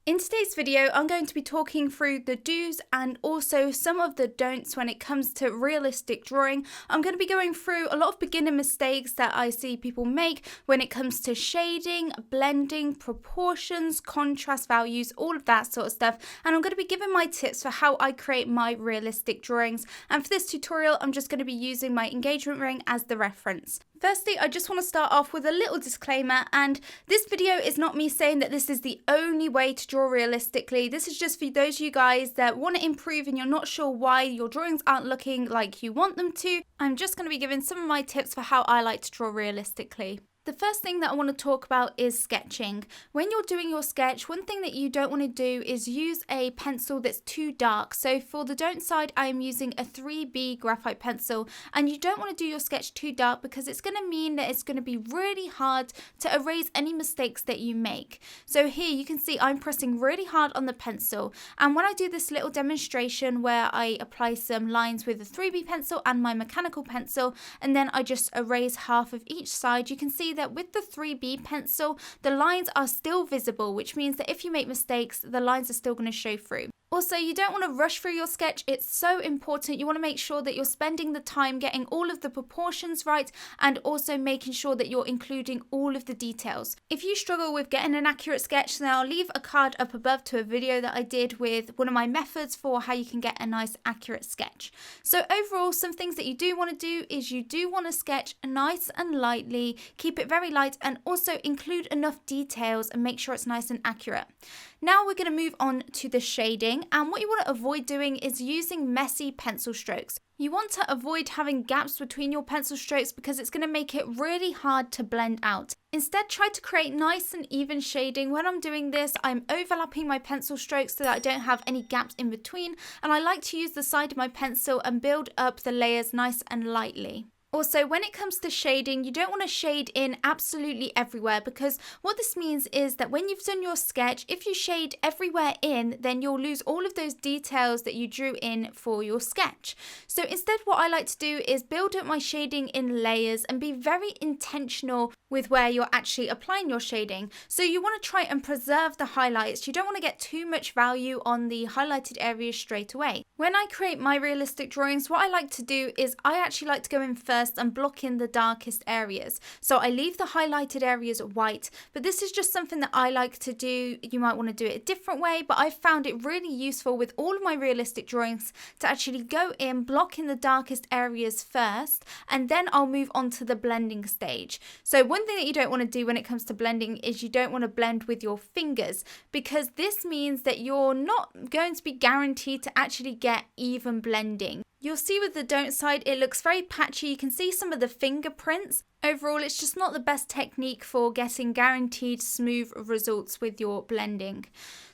In today's video, I'm going to be talking through the do's and also some of the don'ts when it comes to realistic drawing. I'm going to be going through a lot of beginner mistakes that I see people make when it comes to shading, blending, proportions, contrast values, all of that sort of stuff. And I'm going to be giving my tips for how I create my realistic drawings. And for this tutorial, I'm just going to be using my engagement ring as the reference. Firstly, I just want to start off with a little disclaimer, and this video is not me saying that this is the only way to draw realistically. This is just for those of you guys that want to improve and you're not sure why your drawings aren't looking like you want them to. I'm just going to be giving some of my tips for how I like to draw realistically. The first thing that I want to talk about is sketching. When you're doing your sketch, one thing that you don't want to do is use a pencil that's too dark. So for the don't side, I am using a 3B graphite pencil, and you don't want to do your sketch too dark because it's going to mean that it's going to be really hard to erase any mistakes that you make. So here you can see I'm pressing really hard on the pencil, and when I do this little demonstration where I apply some lines with a 3B pencil and my mechanical pencil, and then I just erase half of each side, you can see that with the 3B pencil, the lines are still visible, which means that if you make mistakes, the lines are still going to show through. Also, you don't want to rush through your sketch. It's so important. You want to make sure that you're spending the time getting all of the proportions right and also making sure that you're including all of the details. If you struggle with getting an accurate sketch, then I'll leave a card up above to a video that I did with one of my methods for how you can get a nice accurate sketch. So overall, some things that you do want to do is you do want to sketch nice and lightly, keep it very light, and also include enough details and make sure it's nice and accurate. Now we're going to move on to the shading, and what you want to avoid doing is using messy pencil strokes. You want to avoid having gaps between your pencil strokes because it's going to make it really hard to blend out. Instead, try to create nice and even shading. When I'm doing this, I'm overlapping my pencil strokes so that I don't have any gaps in between, and I like to use the side of my pencil and build up the layers nice and lightly. Also, when it comes to shading, you don't want to shade in absolutely everywhere, because what this means is that when you've done your sketch, if you shade everywhere in, then you'll lose all of those details that you drew in for your sketch. So instead, what I like to do is build up my shading in layers and be very intentional with where you're actually applying your shading. So you want to try and preserve the highlights. You don't want to get too much value on the highlighted areas straight away. When I create my realistic drawings, what I like to do is I actually like to go in first and block in the darkest areas. So I leave the highlighted areas white, but this is just something that I like to do. You might want to do it a different way, but I found it really useful with all of my realistic drawings to actually go in, block in the darkest areas first, and then I'll move on to the blending stage. So one thing that you don't want to do when it comes to blending is you don't want to blend with your fingers, because this means that you're not going to be guaranteed to actually get even blending. You'll see with the don't side, it looks very patchy. You can see some of the fingerprints. Overall, it's just not the best technique for getting guaranteed smooth results with your blending.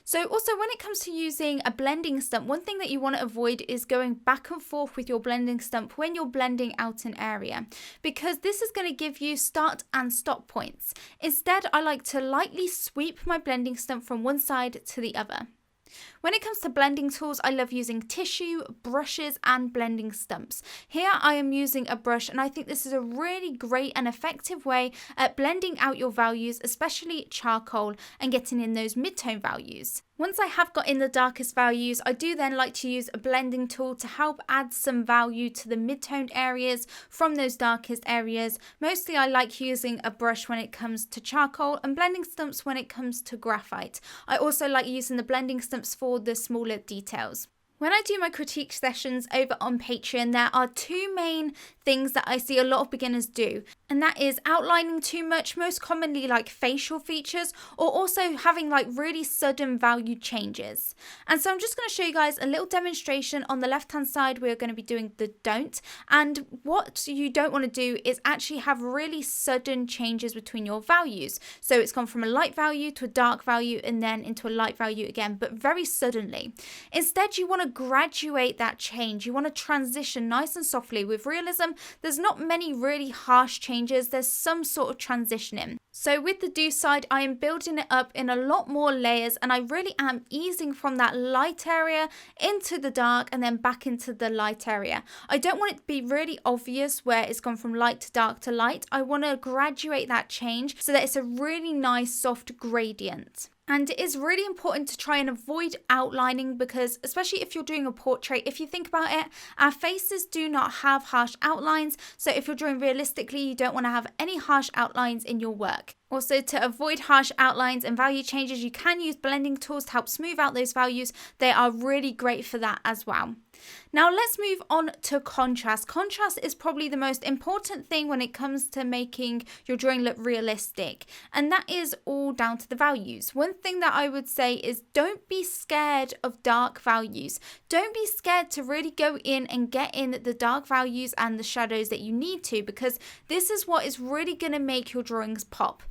So also when it comes to using a blending stump, one thing that you want to avoid is going back and forth with your blending stump when you're blending out an area, because this is going to give you start and stop points. Instead, I like to lightly sweep my blending stump from one side to the other. When it comes to blending tools, I love using tissue, brushes, and blending stumps. Here I am using a brush, and I think this is a really great and effective way at blending out your values, especially charcoal, and getting in those mid-tone values. Once I have got in the darkest values, I do then like to use a blending tool to help add some value to the mid-toned areas from those darkest areas. Mostly I like using a brush when it comes to charcoal and blending stumps when it comes to graphite. I also like using the blending stumps for the smaller details. When I do my critique sessions over on Patreon, there are two main things that I see a lot of beginners do, and that is outlining too much, most commonly like facial features, or also having like really sudden value changes. And so I'm just going to show you guys a little demonstration. On the left hand side, we're going to be doing the don't, and what you don't want to do is actually have really sudden changes between your values. So it's gone from a light value to a dark value and then into a light value again, but very suddenly. Instead, you want to graduate that change. You want to transition nice and softly. With realism, there's not many really harsh changes. There's some sort of transitioning. So with the do side, I am building it up in a lot more layers, and I really am easing from that light area into the dark and then back into the light area. I don't want it to be really obvious where it's gone from light to dark to light. I want to graduate that change so that it's a really nice soft gradient. And it is really important to try and avoid outlining because, especially if you're doing a portrait, if you think about it, our faces do not have harsh outlines. So if you're drawing realistically, you don't want to have any harsh outlines in your work. Also, to avoid harsh outlines and value changes, you can use blending tools to help smooth out those values. They are really great for that as well. Now let's move on to contrast. Contrast is probably the most important thing when it comes to making your drawing look realistic, and that is all down to the values. One thing that I would say is don't be scared of dark values. Don't be scared to really go in and get in the dark values and the shadows that you need to, because this is what is really going to make your drawings pop.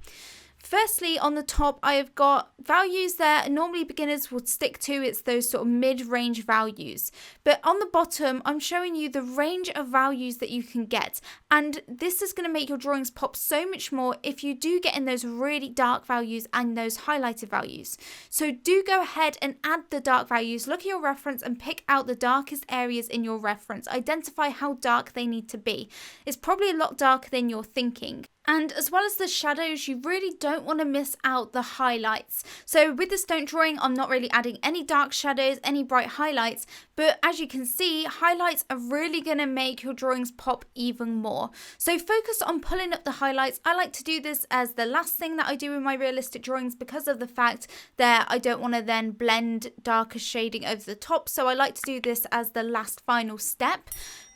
Firstly, on the top, I have got values that normally beginners would stick to. It's those sort of mid-range values. But on the bottom, I'm showing you the range of values that you can get. And this is going to make your drawings pop so much more if you do get in those really dark values and those highlighted values. So do go ahead and add the dark values. Look at your reference and pick out the darkest areas in your reference. Identify how dark they need to be. It's probably a lot darker than you're thinking. And as well as the shadows, you really don't want to miss out the highlights. So with this don't drawing, I'm not really adding any dark shadows, any bright highlights, but as you can see, highlights are really going to make your drawings pop even more. So focus on pulling up the highlights. I like to do this as the last thing that I do in my realistic drawings because of the fact that I don't want to then blend darker shading over the top. So I like to do this as the last final step.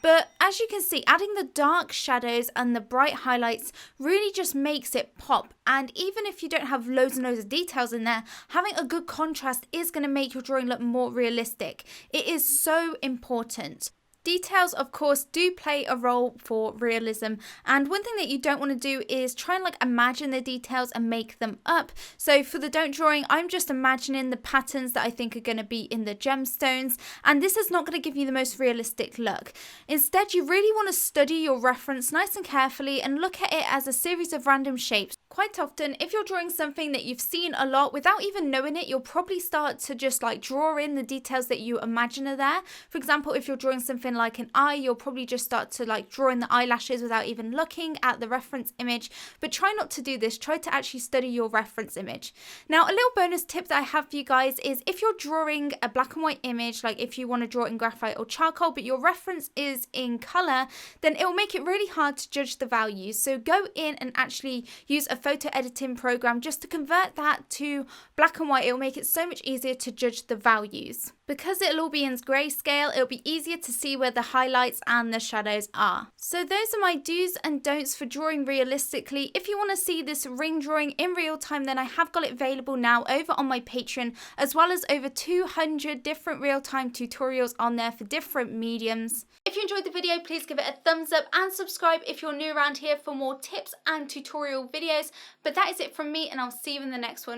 But as you can see, adding the dark shadows and the bright highlights really just makes it pop. And even if you don't have loads and loads of details in there, having a good contrast is going to make your drawing look more realistic. It is so important. Details, of course, do play a role for realism, and one thing that you don't want to do is try and imagine the details and make them up. So for the don't drawing, I'm just imagining the patterns that I think are going to be in the gemstones, and this is not going to give you the most realistic look. Instead, you really want to study your reference nice and carefully and look at it as a series of random shapes. Quite often, if you're drawing something that you've seen a lot without even knowing it, you'll probably start to just draw in the details that you imagine are there. For example, if you're drawing something like an eye, you'll probably just start to draw in the eyelashes without even looking at the reference image. But try not to do this. Try to actually study your reference image. Now, a little bonus tip that I have for you guys is if you're drawing a black and white image, like if you want to draw it in graphite or charcoal, but your reference is in color, then it will make it really hard to judge the values. So go in and actually use a photo editing program just to convert that to black and white. It will make it so much easier to judge the values. Because it'll all be in grayscale, it'll be easier to see where the highlights and the shadows are. So those are my do's and don'ts for drawing realistically. If you want to see this ring drawing in real time, then I have got it available now over on my Patreon, as well as over 200 different real-time tutorials on there for different mediums. If you enjoyed the video, please give it a thumbs up and subscribe if you're new around here for more tips and tutorial videos. But that is it from me, and I'll see you in the next one.